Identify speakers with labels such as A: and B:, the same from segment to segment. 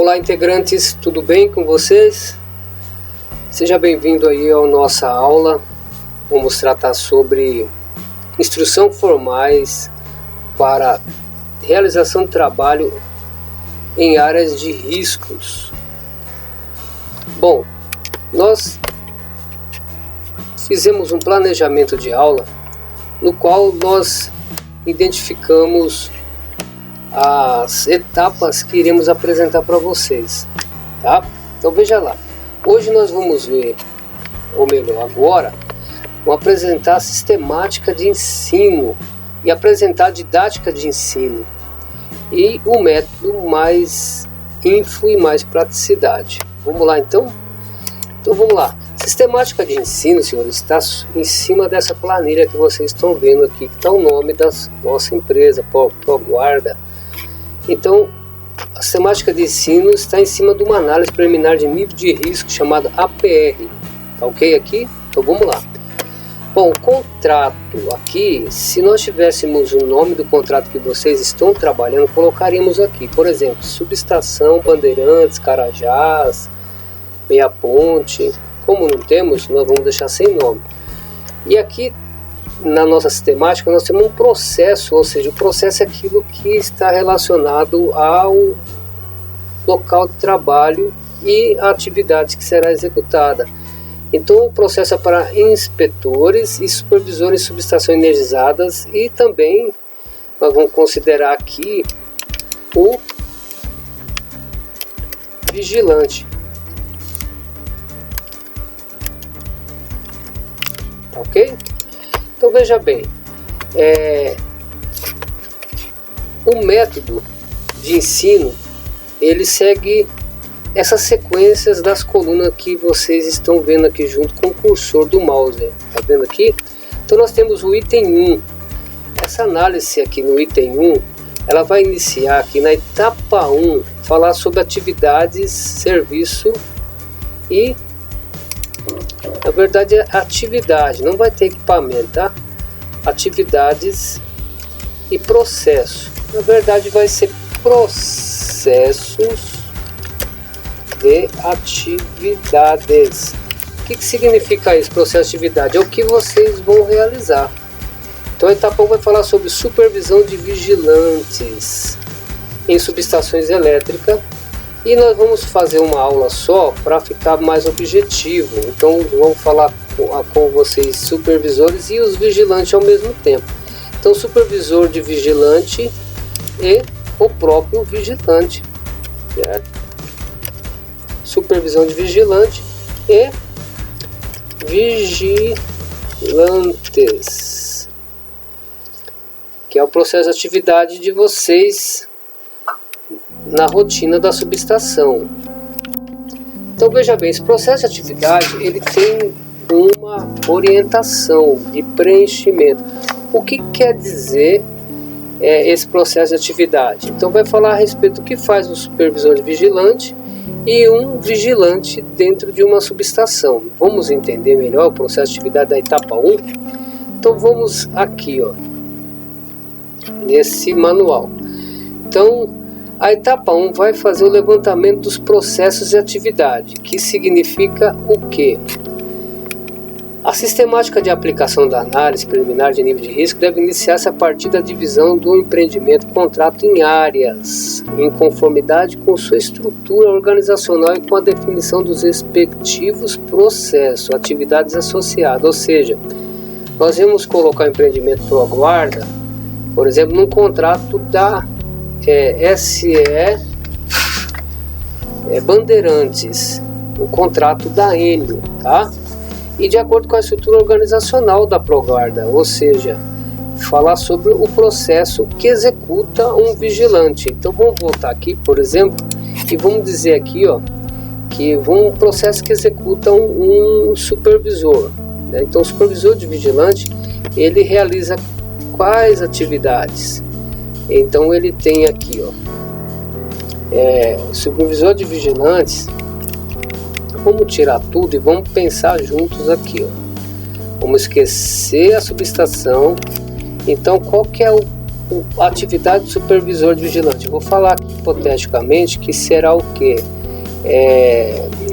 A: Olá, integrantes, tudo bem com vocês? Seja bem-vindo aí à nossa aula. Vamos tratar sobre instrução formais para realização de trabalho em áreas de riscos. Bom, nós fizemos um planejamento de aula no qual nós identificamos as etapas que iremos apresentar para vocês, tá? Então veja lá, hoje nós vamos ver, ou melhor, agora, vamos apresentar a sistemática de ensino e apresentar a didática de ensino e o método mais info e mais praticidade. Vamos lá então? Então vamos lá. Sistemática de ensino, senhores, está em cima dessa planilha que vocês estão vendo aqui, que está o nome da nossa empresa, ProGuarda. Então, a sistemática de ensino está em cima de uma análise preliminar de nível de risco chamada APR. Tá ok aqui? Então vamos lá. Bom, o contrato aqui, se nós tivéssemos o nome do contrato que vocês estão trabalhando, colocaríamos aqui, por exemplo, Subestação Bandeirantes, Carajás, Meia Ponte. Como não temos, nós vamos deixar sem nome. E aqui na nossa sistemática nós temos um processo, ou seja, o processo é aquilo que está relacionado ao local de trabalho e a atividade que será executada. Então o processo é para inspetores e supervisores de subestações energizadas, e também nós vamos considerar aqui o vigilante. Ok? Então veja bem, o método de ensino ele segue essas sequências das colunas que vocês estão vendo aqui junto com o cursor do mouse, tá vendo aqui? Então nós temos o item 1, essa análise aqui no item 1, ela vai iniciar aqui na etapa 1, falar sobre atividades, serviço e, na verdade, é atividade, não vai ter equipamento, tá? Atividades e processo. Na verdade, vai ser processos de atividades. O que significa isso, processo de atividade? É o que vocês vão realizar. Então, a etapa 1 vai falar sobre supervisão de vigilantes em subestações elétricas. E nós vamos fazer uma aula só para ficar mais objetivo. Então vamos falar com vocês, supervisores e os vigilantes ao mesmo tempo. Então supervisor de vigilante e o próprio vigilante, certo? Supervisão de vigilante e vigilantes, que é o processo de atividade de vocês na rotina da subestação. Então veja bem, esse processo de atividade ele tem uma orientação de preenchimento. O que quer dizer esse processo de atividade? Então vai falar a respeito do que faz um supervisor de vigilante e um vigilante dentro de uma subestação. Vamos entender melhor o processo de atividade da etapa 1? Então vamos aqui, ó, nesse manual. Então a etapa 1 vai fazer o levantamento dos processos de atividade, que significa o quê? A sistemática de aplicação da análise preliminar de nível de risco deve iniciar-se a partir da divisão do empreendimento contrato em áreas, em conformidade com sua estrutura organizacional e com a definição dos respectivos processos, atividades associadas. Ou seja, nós vamos colocar o empreendimento ProGuarda, por exemplo, num contrato da SE Bandeirantes, o contrato da Enel, tá? E de acordo com a estrutura organizacional da ProGuarda, ou seja, falar sobre o processo que executa um vigilante. Então vamos voltar aqui, por exemplo, e vamos dizer aqui, ó, que um processo que executa um supervisor, né? Então o supervisor de vigilante ele realiza quais atividades? Então ele tem aqui, ó, supervisor de vigilantes. Vamos tirar tudo e vamos pensar juntos aqui, ó. Vamos esquecer a subestação. Então qual que é a atividade do supervisor de vigilante. Eu vou falar aqui, hipoteticamente, que será o quê?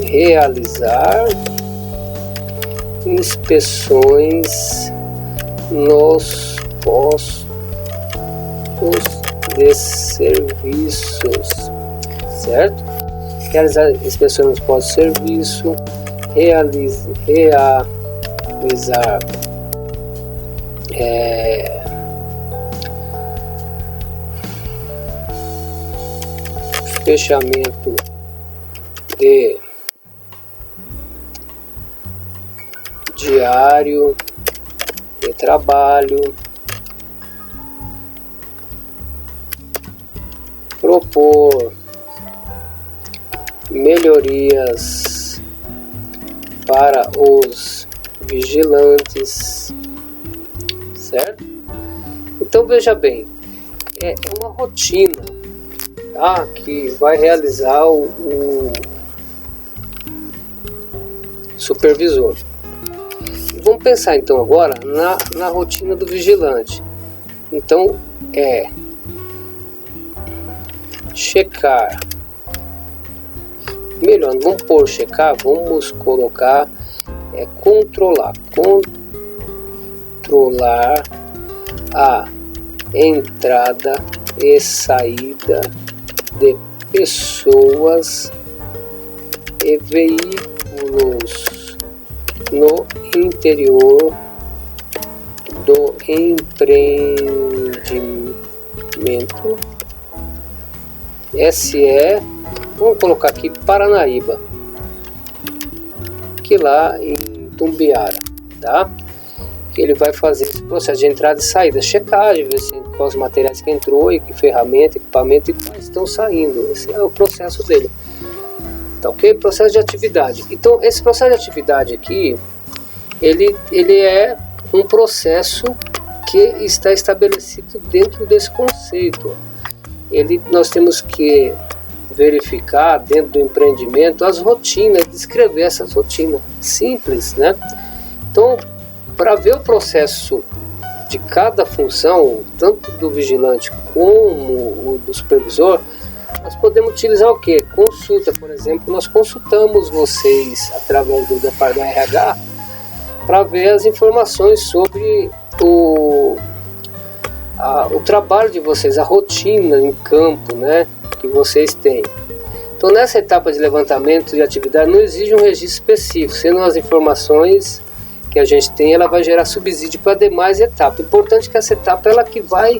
A: Realizar inspeções nos postos de serviços, certo? Realizar inspeções nos postos de serviço, realizar fechamento de diário de trabalho, propor melhorias para os vigilantes, certo? Então veja bem, é uma rotina, tá, que vai realizar o supervisor. Vamos pensar então agora na rotina do vigilante. Então checar, melhor, não vamos pôr checar, vamos colocar controlar a entrada e saída de pessoas e veículos no interior do empreendimento SE, vamos colocar aqui Paranaíba, que lá em Tumbiara, tá? Que ele vai fazer esse processo de entrada e saída, checagem, ver se quais materiais que entrou, e que ferramenta, equipamento e quais estão saindo. Esse é o processo dele, tá ok? Processo de atividade. Então esse processo de atividade aqui, ele é um processo que está estabelecido dentro desse conceito. Nós temos que verificar dentro do empreendimento as rotinas, descrever essas rotinas simples, né? Então, para ver o processo de cada função, tanto do vigilante como o do supervisor, nós podemos utilizar o que? Consulta, por exemplo, nós consultamos vocês através do departamento RH para ver as informações sobre o trabalho de vocês, a rotina em campo, né, que vocês têm. Então, nessa etapa de levantamento de atividade, não exige um registro específico, sendo as informações que a gente tem, ela vai gerar subsídio para demais etapas. Importante que essa etapa ela que vai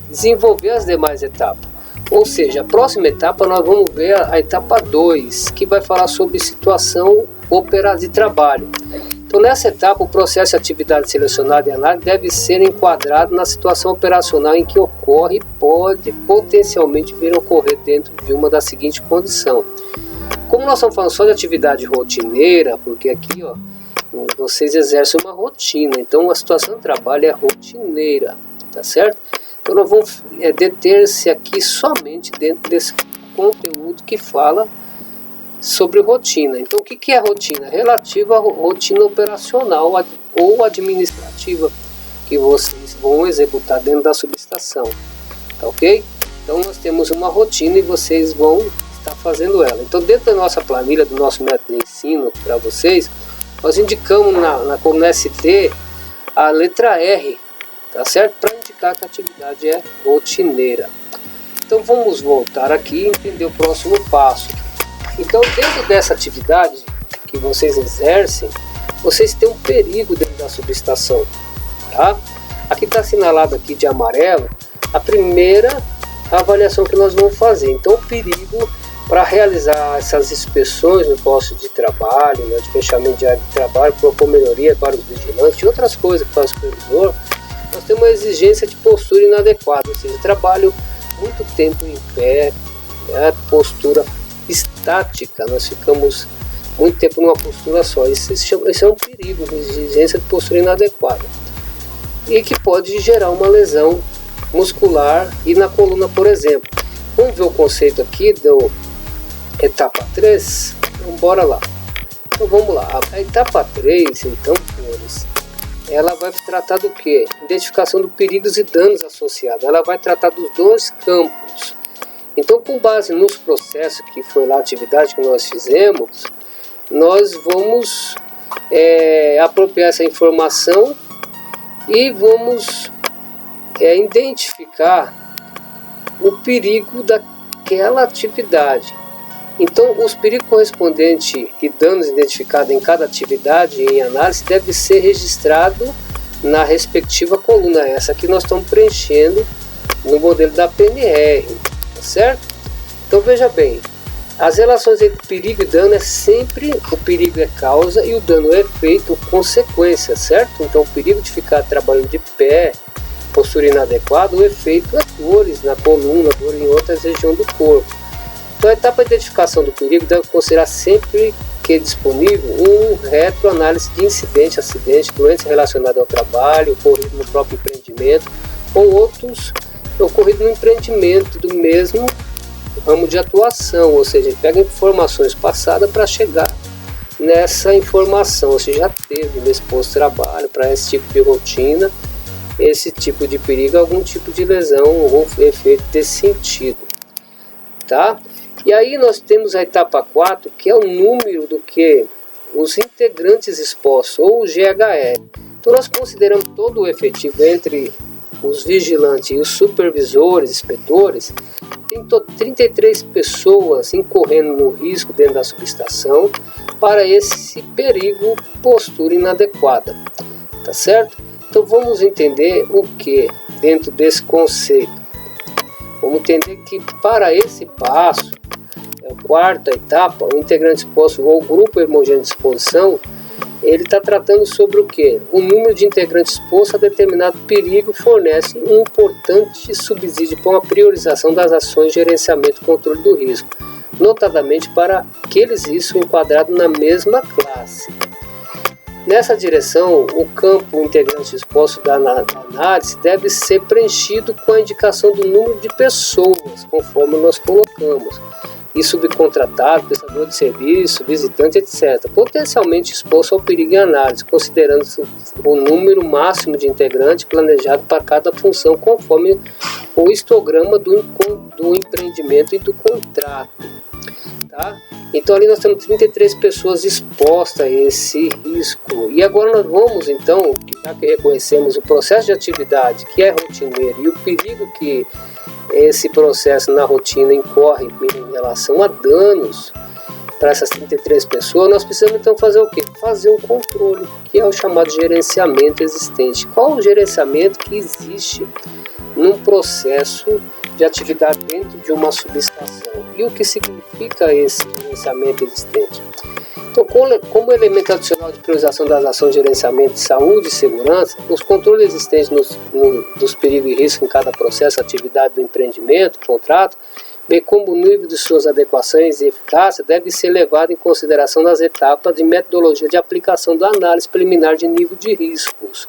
A: desenvolver as demais etapas. Ou seja, a próxima etapa nós vamos ver a etapa 2, que vai falar sobre situação de trabalho. Então, nessa etapa, o processo de atividade selecionada e análise deve ser enquadrado na situação operacional em que ocorre e pode potencialmente vir a ocorrer dentro de uma da seguinte condição. Como nós estamos falando só de atividade rotineira, porque aqui vocês exercem uma rotina, então a situação de trabalho é rotineira, tá certo? Então nós vamos deter-se aqui somente dentro desse conteúdo que fala sobre rotina. Então o que é rotina? Relativa à rotina operacional ou administrativa que vocês vão executar dentro da subestação, tá ok? Então nós temos uma rotina e vocês vão estar fazendo ela. Então dentro da nossa planilha, do nosso método de ensino para vocês, nós indicamos como ST a letra R, tá certo? Para indicar que a atividade é rotineira. Então vamos voltar aqui e entender o próximo passo. Então, dentro dessa atividade que vocês exercem, vocês têm um perigo dentro da subestação, tá? Aqui está assinalado aqui de amarelo a primeira avaliação que nós vamos fazer. Então, o perigo para realizar essas inspeções no posto de trabalho, né, de fechamento diário de trabalho, propor melhoria para os vigilantes e outras coisas que faz o supervisor, nós temos uma exigência de postura inadequada, ou seja, trabalho muito tempo em pé, né, postura estática, nós ficamos muito tempo numa postura só. Isso é um perigo, uma exigência de postura inadequada e que pode gerar uma lesão muscular e na coluna, por exemplo. Vamos ver o conceito aqui do etapa 3? Então bora lá. Então vamos lá, a etapa 3, então, senhores, ela vai tratar do que? Identificação de perigos e danos associados. Ela vai tratar dos dois campos. Então, com base nos processos que foi lá a atividade que nós fizemos, nós vamos apropriar essa informação e vamos identificar o perigo daquela atividade. Então, os perigos correspondentes e danos identificados em cada atividade em análise deve ser registrado na respectiva coluna, essa que nós estamos preenchendo no modelo da PNR, tá certo? Então, veja bem, as relações entre perigo e dano é sempre o perigo é causa e o dano é efeito ou consequência, certo? Então, o perigo de ficar trabalhando de pé, postura inadequada, o efeito é dores na coluna, dor em outras regiões do corpo. Então, a etapa de identificação do perigo deve considerar sempre que disponível retroanálise de incidente, acidente, doença relacionada ao trabalho, ocorrido no próprio empreendimento ou outros ocorridos no empreendimento do mesmo ramo de atuação, ou seja, pega informações passadas para chegar nessa informação, se já teve nesse posto de trabalho, para esse tipo de rotina, esse tipo de perigo, algum tipo de lesão ou efeito desse sentido, tá? E aí nós temos a etapa 4, que é o número do que os integrantes expostos, ou o GHE. Então nós consideramos todo o efetivo entre os vigilantes e os supervisores, inspetores. Tem 33 pessoas incorrendo no risco dentro da subestação para esse perigo postura inadequada, tá certo? Então vamos entender o que dentro desse conceito. Vamos entender que para esse passo, a quarta etapa, o integrante exposto ou o grupo homogêneo de exposição, ele está tratando sobre o que? O número de integrantes expostos a determinado perigo fornece um importante subsídio para uma priorização das ações de gerenciamento e controle do risco, notadamente para aqueles riscos enquadrados na mesma classe. Nessa direção, o campo integrante exposto da análise deve ser preenchido com a indicação do número de pessoas, conforme nós colocamos, e subcontratado, prestador de serviço, visitante, etc., potencialmente exposto ao perigo em análise, considerando o número máximo de integrantes planejado para cada função, conforme o histograma do empreendimento e do contrato. Tá? Então ali nós temos 33 pessoas expostas a esse risco. E agora nós vamos então, já que reconhecemos o processo de atividade que é rotineiro e o perigo que esse processo na rotina incorre em relação a danos para essas 33 pessoas, nós precisamos então fazer o quê? Fazer um controle, que é o chamado gerenciamento existente. Qual o gerenciamento que existe num processo de atividade dentro de uma subestação? E o que significa esse gerenciamento existente? Então, como elemento adicional de priorização das ações de gerenciamento de saúde e segurança, os controles existentes dos perigos e riscos em cada processo, atividade do empreendimento, contrato, bem como o nível de suas adequações e eficácia, deve ser levado em consideração nas etapas de metodologia de aplicação da análise preliminar de nível de riscos.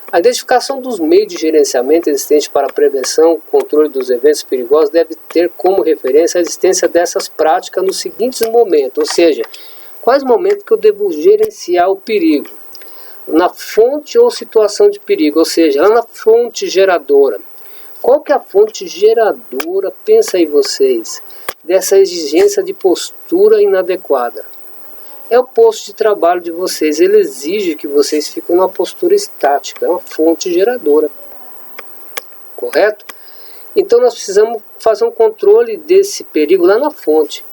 A: A identificação dos meios de gerenciamento existentes para a prevenção e controle dos eventos perigosos deve ter como referência a existência dessas práticas nos seguintes momentos, ou seja, quais momentos que eu devo gerenciar o perigo? Na fonte ou situação de perigo, ou seja, lá na fonte geradora. Qual que é a fonte geradora, pensa aí vocês, dessa exigência de postura inadequada? É o posto de trabalho de vocês, ele exige que vocês fiquem numa postura estática, é uma fonte geradora, correto? Então nós precisamos fazer um controle desse perigo lá na fonte.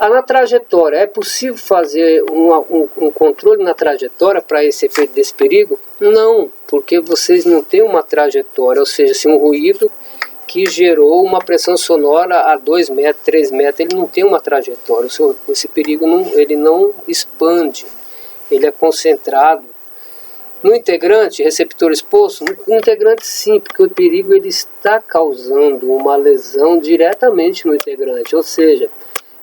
A: Na trajetória, é possível fazer um controle na trajetória para esse efeito desse perigo? Não, porque vocês não têm uma trajetória, ou seja, assim, um ruído que gerou uma pressão sonora a 2 metros, 3 metros, ele não tem uma trajetória, esse perigo ele não expande, ele é concentrado. No integrante, receptor exposto, no integrante sim, porque o perigo ele está causando uma lesão diretamente no integrante, ou seja,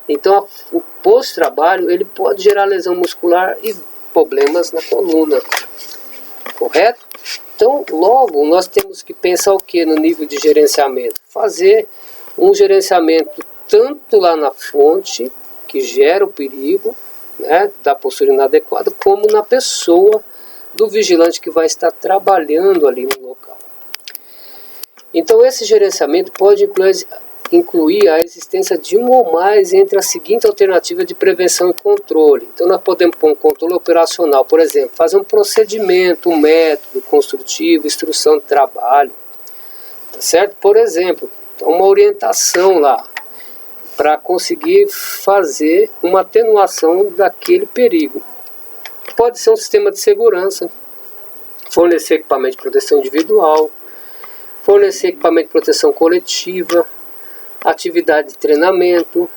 A: então o pós-trabalho ele pode gerar lesão muscular e problemas na coluna, correto? Então logo nós temos que pensar o que no nível de gerenciamento? Fazer um gerenciamento tanto lá na fonte, que gera o perigo, né, da postura inadequada, como na pessoa do vigilante que vai estar trabalhando ali no local. Então esse gerenciamento pode incluir a existência de um ou mais entre a seguinte alternativa de prevenção e controle. Então nós podemos pôr um controle operacional, por exemplo, fazer um procedimento, um método construtivo, instrução de trabalho, tá certo? Por exemplo, uma orientação lá, para conseguir fazer uma atenuação daquele perigo. Pode ser um sistema de segurança, fornecer equipamento de proteção individual, fornecer equipamento de proteção coletiva, atividade de treinamento,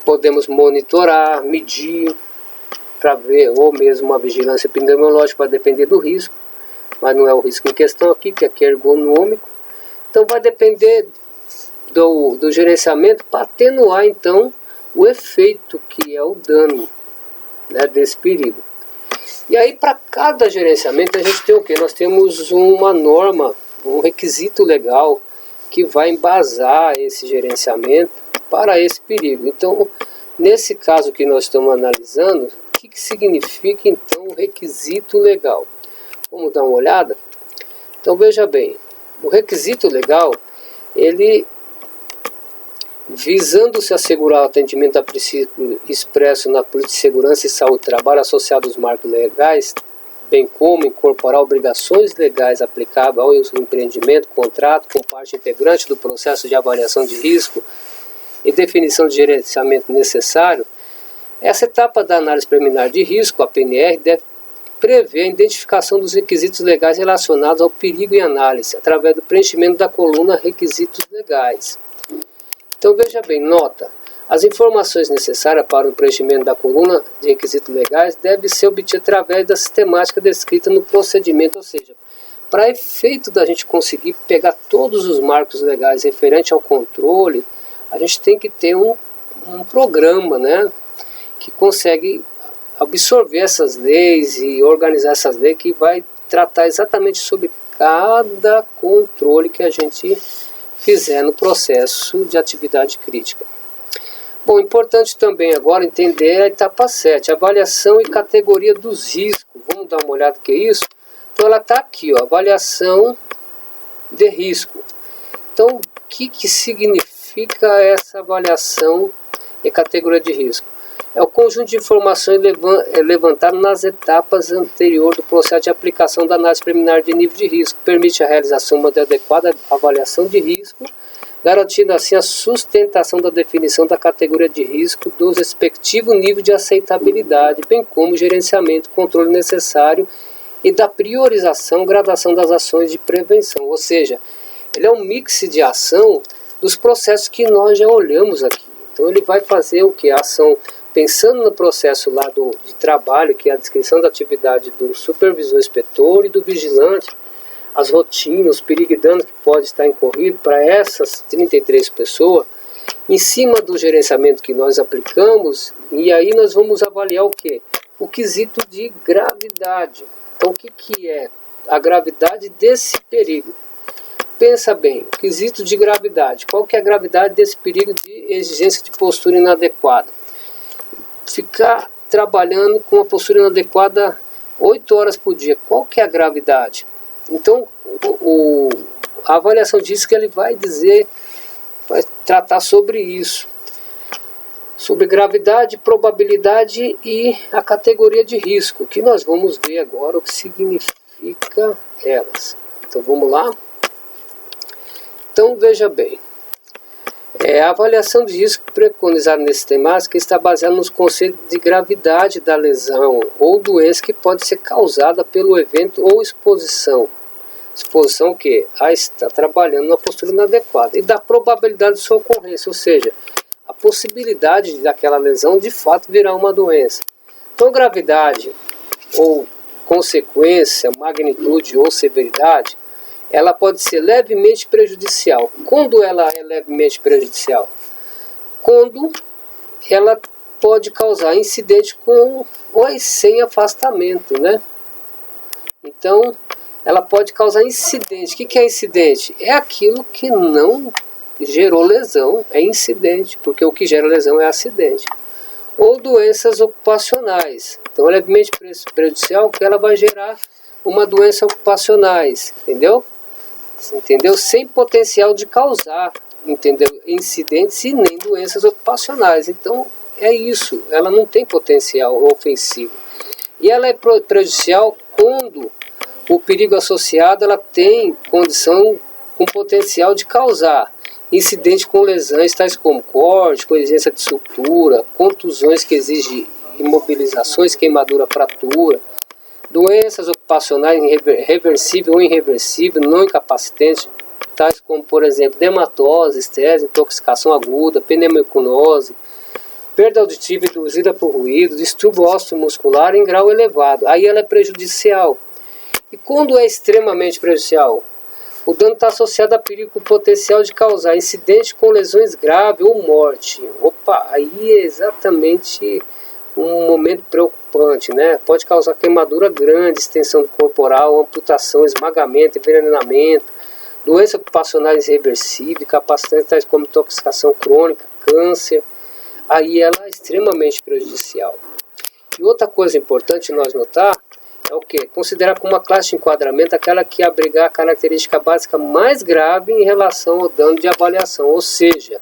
A: podemos monitorar, medir, para ver, ou mesmo uma vigilância epidemiológica, vai depender do risco, mas não é o risco em questão aqui, que aqui é ergonômico. Então vai depender do gerenciamento para atenuar então o efeito que é o dano, né, desse perigo. E aí para cada gerenciamento a gente tem o que? Nós temos uma norma, um requisito legal que vai embasar esse gerenciamento para esse perigo. Então nesse caso que nós estamos analisando, o que significa então o requisito legal? Vamos dar uma olhada? Então veja bem, o requisito legal, ele visando-se assegurar o atendimento a princípio expresso na Política de Segurança e Saúde do Trabalho associado aos marcos legais, bem como incorporar obrigações legais aplicáveis ao empreendimento, contrato, com parte integrante do processo de avaliação de risco e definição de gerenciamento necessário, essa etapa da análise preliminar de risco, a PNR, deve prever a identificação dos requisitos legais relacionados ao perigo e análise, através do preenchimento da coluna requisitos legais. Então veja bem, nota, as informações necessárias para o preenchimento da coluna de requisitos legais devem ser obtidas através da sistemática descrita no procedimento, ou seja, para efeito da gente conseguir pegar todos os marcos legais referentes ao controle, a gente tem que ter um programa, né, que consegue absorver essas leis e organizar essas leis, que vai tratar exatamente sobre cada controle que a gente fizer no processo de atividade crítica. Bom, importante também agora entender a etapa 7, avaliação e categoria dos riscos. Vamos dar uma olhada no que é isso? Então ela está aqui, ó, avaliação de risco. Então o que significa essa avaliação e categoria de risco? É o conjunto de informações levantado nas etapas anteriores do processo de aplicação da análise preliminar de nível de risco. Permite a realização de adequada avaliação de risco, garantindo assim a sustentação da definição da categoria de risco do respectivo nível de aceitabilidade, bem como o gerenciamento e controle necessário e da priorização e gradação das ações de prevenção. Ou seja, ele é um mix de ação dos processos que nós já olhamos aqui. Então ele vai fazer o que? A ação pensando no processo lá de trabalho, que é a descrição da atividade do supervisor inspetor e do vigilante, as rotinas, os perigos e danos que pode estar incorrido para essas 33 pessoas, em cima do gerenciamento que nós aplicamos, e aí nós vamos avaliar o que? O quesito de gravidade. Então o que é a gravidade desse perigo? Pensa bem, o quesito de gravidade. Qual que é a gravidade desse perigo de exigência de postura inadequada? Ficar trabalhando com uma postura inadequada 8 horas por dia. Qual que é a gravidade? Então, a avaliação de risco ele vai tratar sobre isso. Sobre gravidade, probabilidade e a categoria de risco, que nós vamos ver agora o que significa elas. Então, vamos lá? Então, veja bem. A avaliação de risco preconizada nesse temática está baseada nos conceitos de gravidade da lesão ou doença que pode ser causada pelo evento ou exposição. Exposição que está trabalhando na postura inadequada. E da probabilidade de sua ocorrência, ou seja, a possibilidade daquela lesão de fato virar uma doença. Então gravidade ou consequência, magnitude ou severidade, ela pode ser levemente prejudicial. Quando ela é levemente prejudicial? Quando ela pode causar incidente com ou sem afastamento, né? Então, ela pode causar incidente. O que é incidente? É aquilo que não gerou lesão, é incidente, porque o que gera lesão é acidente. Ou doenças ocupacionais. Então, é levemente prejudicial porque ela vai gerar uma doença ocupacionais, entendeu? Entendeu? Sem potencial de causar, entendeu? Incidentes e nem doenças ocupacionais. Então, é isso. Ela não tem potencial ofensivo. E ela é prejudicial quando o perigo associado ela tem condição com potencial de causar incidente com lesões tais como corte, coincidência de sutura, contusões que exigem imobilizações, queimadura, fratura, doenças ocupacionais reversível ou irreversível, não incapacitantes, tais como, por exemplo, dermatose, estresse, intoxicação aguda, pneumoconose, perda auditiva induzida por ruído, distúrbio osteomuscular em grau elevado. Aí ela é prejudicial. E quando é extremamente prejudicial? O dano está associado a perigo com potencial de causar incidente com lesões graves ou morte. Opa, aí é exatamente um momento preocupante, né? Pode causar queimadura grande, extensão corporal, amputação, esmagamento, envenenamento, doenças ocupacionais irreversíveis, capacitantes tais como intoxicação crônica, câncer. Aí ela é extremamente prejudicial. E outra coisa importante nós notar é o que? Considerar como uma classe de enquadramento aquela que abrigar a característica básica mais grave em relação ao dano de avaliação. Ou seja,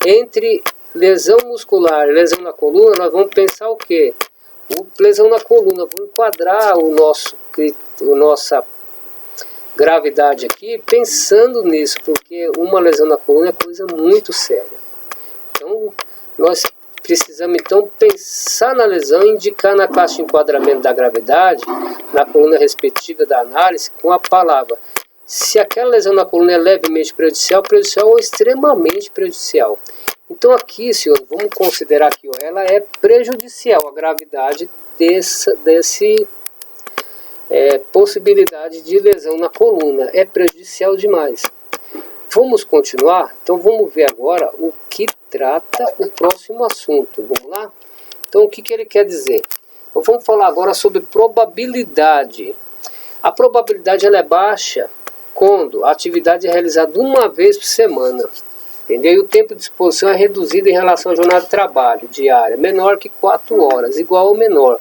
A: entre lesão muscular e lesão na coluna, nós vamos pensar o que? Lesão na coluna, vamos enquadrar nossa gravidade aqui pensando nisso, porque uma lesão na coluna é coisa muito séria. Então, nós precisamos então pensar na lesão e indicar na classe de enquadramento da gravidade, na coluna respectiva da análise, com a palavra. Se aquela lesão na coluna é levemente prejudicial, prejudicial ou extremamente prejudicial. Então aqui, senhor, vamos considerar que ela é prejudicial, a gravidade desse possibilidade de lesão na coluna. É prejudicial demais. Vamos continuar? Então vamos ver agora o que trata o próximo assunto. Vamos lá? Então o que ele quer dizer? Então, vamos falar agora sobre probabilidade. A probabilidade ela é baixa quando a atividade é realizada uma vez por semana. Entendeu? E o tempo de exposição é reduzido em relação à jornada de trabalho diária, menor que 4 horas, igual ou menor.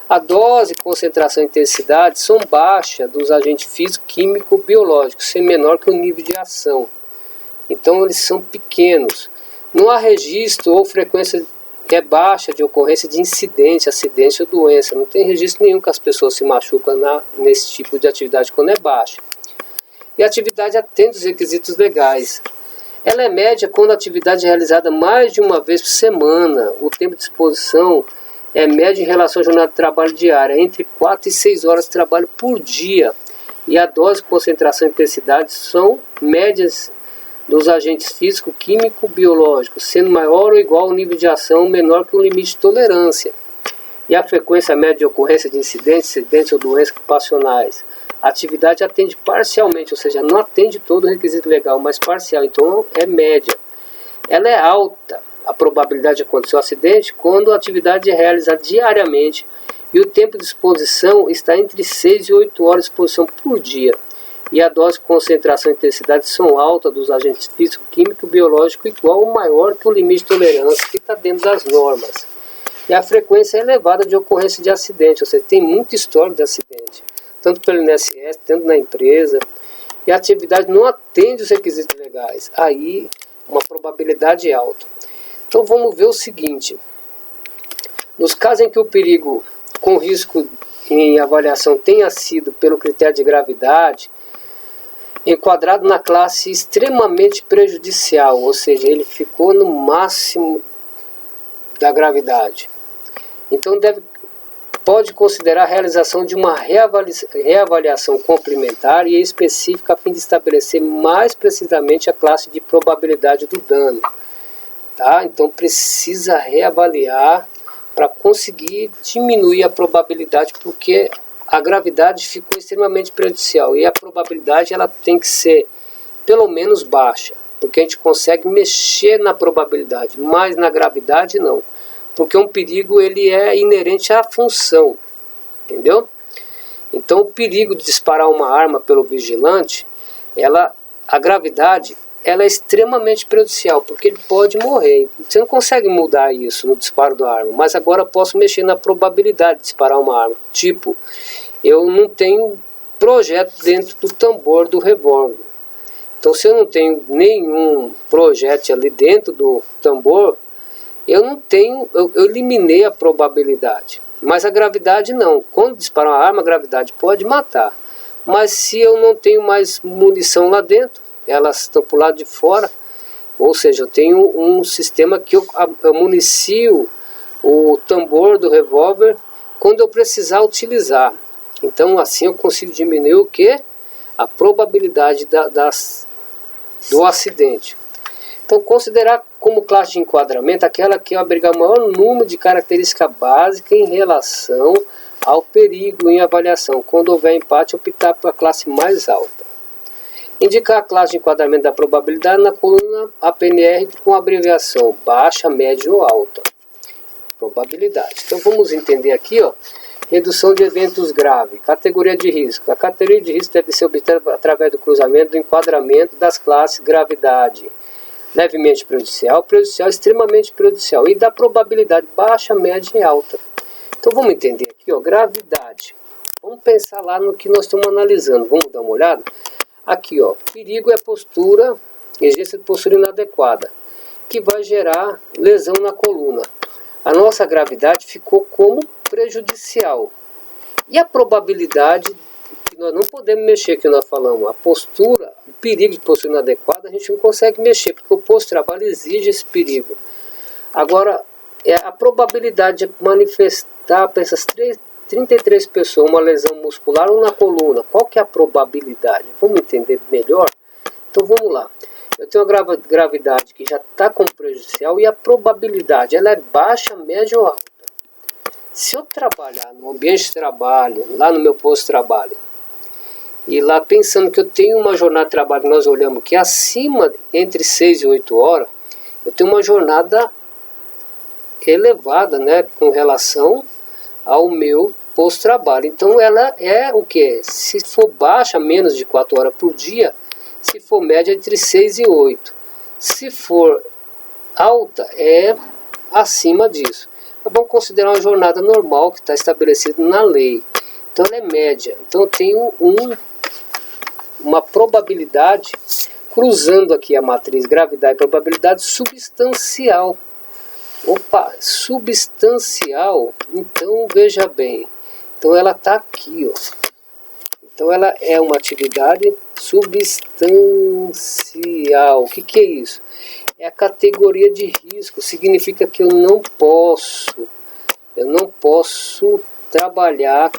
A: A dose, concentração e intensidade são baixas dos agentes físico, químico, biológicos, sem menor que o nível de ação. Então eles são pequenos. Não há registro ou frequência baixa de ocorrência de incidente, acidente ou doença. Não tem registro nenhum que as pessoas se machucam nesse tipo de atividade quando é baixa. E a atividade atende os requisitos legais. Ela é média quando a atividade é realizada mais de uma vez por semana. O tempo de exposição é médio em relação à jornada de trabalho diária, entre 4 e 6 horas de trabalho por dia. E a dose, concentração e intensidade são médias dos agentes físico, químico, biológico, sendo maior ou igual ao nível de ação menor que o limite de tolerância. E a frequência média de ocorrência de incidentes ou doenças ocupacionais. A atividade atende parcialmente, ou seja, não atende todo o requisito legal, mas parcial, então é média. Ela é alta, a probabilidade de acontecer um acidente, quando a atividade é realizada diariamente e o tempo de exposição está entre 6 e 8 horas de exposição por dia. E a dose, concentração e intensidade são altas dos agentes físico, químico e biológico, igual ou maior que o limite de tolerância que está dentro das normas. E a frequência é elevada de ocorrência de acidente, ou seja, tem muita história de acidente, tanto pelo INSS, tanto na empresa. E a atividade não atende os requisitos legais, aí uma probabilidade alta. Então vamos ver o seguinte: nos casos em que o perigo com risco em avaliação tenha sido pelo critério de gravidade, enquadrado na classe extremamente prejudicial, ou seja, ele ficou no máximo da gravidade. Então pode considerar a realização de uma reavaliação complementar e específica a fim de estabelecer mais precisamente a classe de probabilidade do dano. Tá? Então precisa reavaliar para conseguir diminuir a probabilidade, porque a gravidade ficou extremamente prejudicial e a probabilidade ela tem que ser pelo menos baixa, porque a gente consegue mexer na probabilidade, mas na gravidade não, porque um perigo ele é inerente à função, entendeu? Então o perigo de disparar uma arma pelo vigilante, a gravidade ela é extremamente prejudicial, porque ele pode morrer. Você não consegue mudar isso no disparo da arma, mas agora eu posso mexer na probabilidade de disparar uma arma. Tipo, eu não tenho projeto dentro do tambor do revólver. Então, se eu não tenho nenhum projétil ali dentro do tambor, eu não tenho, eu eliminei a probabilidade. Mas a gravidade não. Quando disparar uma arma, a gravidade pode matar. Mas se eu não tenho mais munição lá dentro, elas estão para o lado de fora, ou seja, eu tenho um sistema que eu municio o tambor do revólver quando eu precisar utilizar. Então assim eu consigo diminuir o que? A probabilidade do acidente. Então considerar como classe de enquadramento aquela que abriga o maior número de características básicas em relação ao perigo em avaliação. Quando houver empate, optar pela classe mais alta. Indicar a classe de enquadramento da probabilidade na coluna APNR com abreviação baixa, média ou alta. Probabilidade. Então vamos entender aqui, ó, redução de eventos graves, categoria de risco. A categoria de risco deve ser obtida através do cruzamento do enquadramento das classes gravidade, levemente prejudicial, prejudicial, extremamente prejudicial, e da probabilidade baixa, média e alta. Então vamos entender aqui, ó, gravidade. Vamos pensar lá no que nós estamos analisando. Vamos dar uma olhada? Aqui, ó, perigo é postura, exercício de postura inadequada, que vai gerar lesão na coluna. A nossa gravidade ficou como prejudicial. E a probabilidade, que nós não podemos mexer, que nós falamos, a postura, o perigo de postura inadequada, a gente não consegue mexer, porque o posto de trabalho exige esse perigo. Agora, a probabilidade de manifestar para essas 33 pessoas uma lesão muscular ou na coluna, qual que é a probabilidade? Vamos entender melhor? Então vamos lá. Eu tenho uma gravidade que já está como prejudicial e a probabilidade ela é baixa, média ou alta. Se eu trabalhar no ambiente de trabalho, lá no meu posto de trabalho, e lá pensando que eu tenho uma jornada de trabalho, nós olhamos que acima entre 6 e 8 horas, eu tenho uma jornada elevada, né, com relação ao meu posto de trabalho. Então ela é o que? Se for baixa, menos de 4 horas por dia, se for média, entre 6 e 8. Se for alta, é acima disso. Então, vamos considerar uma jornada normal que está estabelecida na lei. Então ela é média. Então eu tenho uma probabilidade, cruzando aqui a matriz gravidade e probabilidade, substancial. Opa, substancial. Então veja bem. Então ela está aqui, ó. Então ela é uma atividade substancial. O que é isso? É a categoria de risco. Significa que eu não posso trabalhar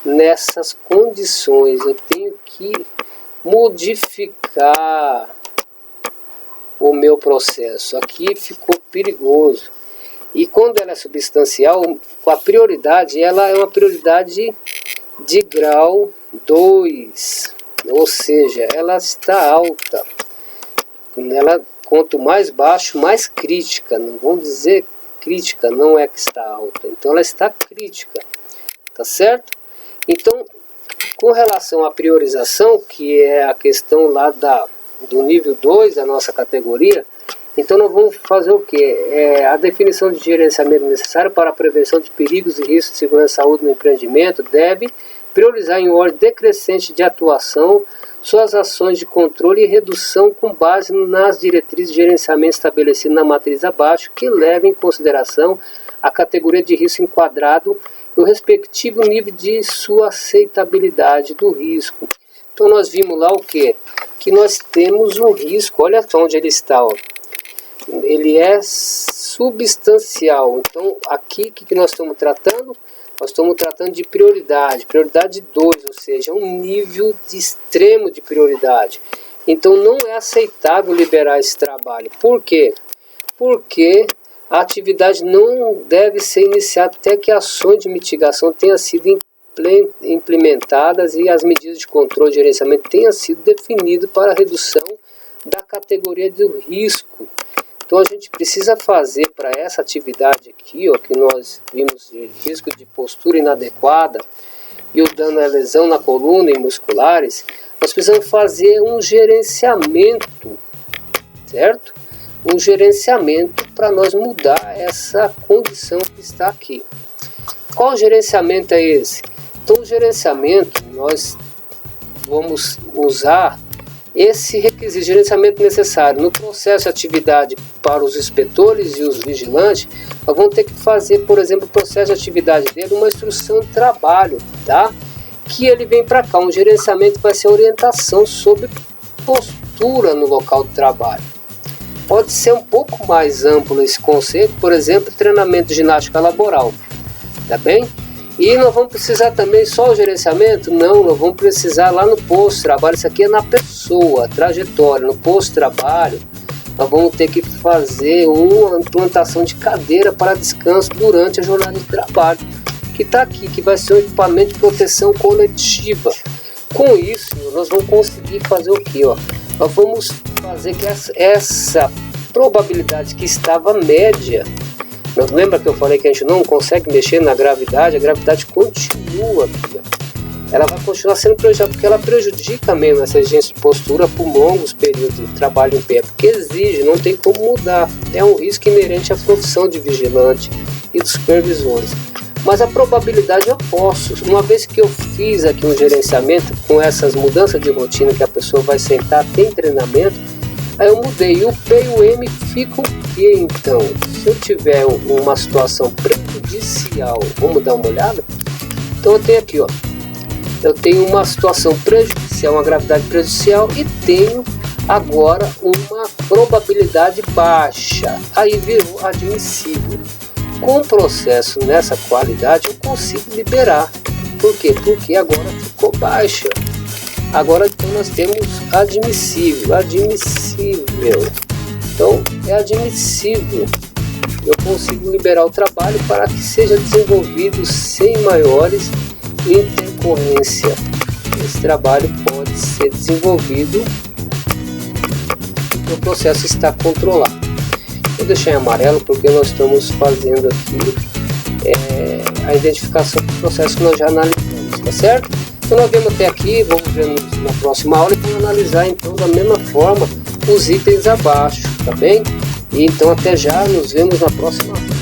A: nessas condições. Eu tenho que modificar o meu processo. Aqui ficou perigoso. E quando ela é substancial, a prioridade, ela é uma prioridade de grau 2, ou seja, ela está alta. Ela, quanto mais baixo, mais crítica. Não vamos dizer crítica, não é que está alta. Então ela está crítica, tá certo? Então, com relação à priorização, que é a questão lá do nível 2 da nossa categoria, então nós vamos fazer o que? A definição de gerenciamento necessário para a prevenção de perigos e riscos de segurança e saúde no empreendimento deve priorizar em ordem decrescente de atuação suas ações de controle e redução com base nas diretrizes de gerenciamento estabelecidas na matriz abaixo, que levem em consideração a categoria de risco enquadrado e o respectivo nível de sua aceitabilidade do risco. Então nós vimos lá o que? Que nós temos um risco, olha só onde ele está, ó. Ele é substancial. Então aqui o que nós estamos tratando? Nós estamos tratando de prioridade 2, ou seja, um nível de extremo de prioridade. Então não é aceitável liberar esse trabalho. Por quê? Porque a atividade não deve ser iniciada até que ações de mitigação tenham sido implementadas e as medidas de controle e gerenciamento tenham sido definidas para a redução da categoria do risco. Então a gente precisa fazer para essa atividade aqui, ó, que nós vimos de risco de postura inadequada e o dano à lesão na coluna e musculares, nós precisamos fazer um gerenciamento certo? Um gerenciamento para nós mudar essa condição que está aqui. Qual gerenciamento é esse? Então, o gerenciamento, nós vamos usar esse requisito, gerenciamento necessário no processo de atividade para os inspetores e os vigilantes. Nós vamos ter que fazer, por exemplo, o processo de atividade dele, uma instrução de trabalho, tá? Que ele vem para cá, um gerenciamento vai ser orientação sobre postura no local de trabalho. Pode ser um pouco mais amplo esse conceito, por exemplo, treinamento de ginástica laboral, tá bem? E nós vamos precisar também só o gerenciamento? Não, nós vamos precisar lá no posto de trabalho, isso aqui é na pessoa, trajetória, no posto de trabalho, nós vamos ter que fazer uma implantação de cadeira para descanso durante a jornada de trabalho, que está aqui, que vai ser um equipamento de proteção coletiva. Com isso, nós vamos conseguir fazer o que? Nós vamos fazer que essa probabilidade que estava média, lembra que eu falei que a gente não consegue mexer na gravidade? A gravidade continua aqui, ela vai continuar sendo prejudicada, porque ela prejudica mesmo essa exigência de postura por longos períodos de trabalho em pé, porque exige, não tem como mudar, é um risco inerente à profissão de vigilante e dos supervisores. Mas a probabilidade eu posso, uma vez que eu fiz aqui um gerenciamento com essas mudanças de rotina que a pessoa vai sentar, tem treinamento, aí eu mudei, e o P e o M ficam o que então? Se eu tiver uma situação prejudicial, vamos dar uma olhada? Então eu tenho aqui, eu tenho uma situação prejudicial, uma gravidade prejudicial, e tenho agora uma probabilidade baixa, aí virou admissível. Com o processo nessa qualidade eu consigo liberar. Por quê? Porque agora ficou baixa. Agora então nós temos admissível. Então é admissível. Eu consigo liberar o trabalho para que seja desenvolvido sem maiores intercorrência. Esse trabalho pode ser desenvolvido e o processo está controlado. Vou deixar em amarelo porque nós estamos fazendo aqui a identificação do processo que nós já analisamos, tá certo? Então nós vemos até aqui, vamos ver na próxima aula e vamos analisar então da mesma forma os itens abaixo, tá bem? E então até já, nos vemos na próxima aula.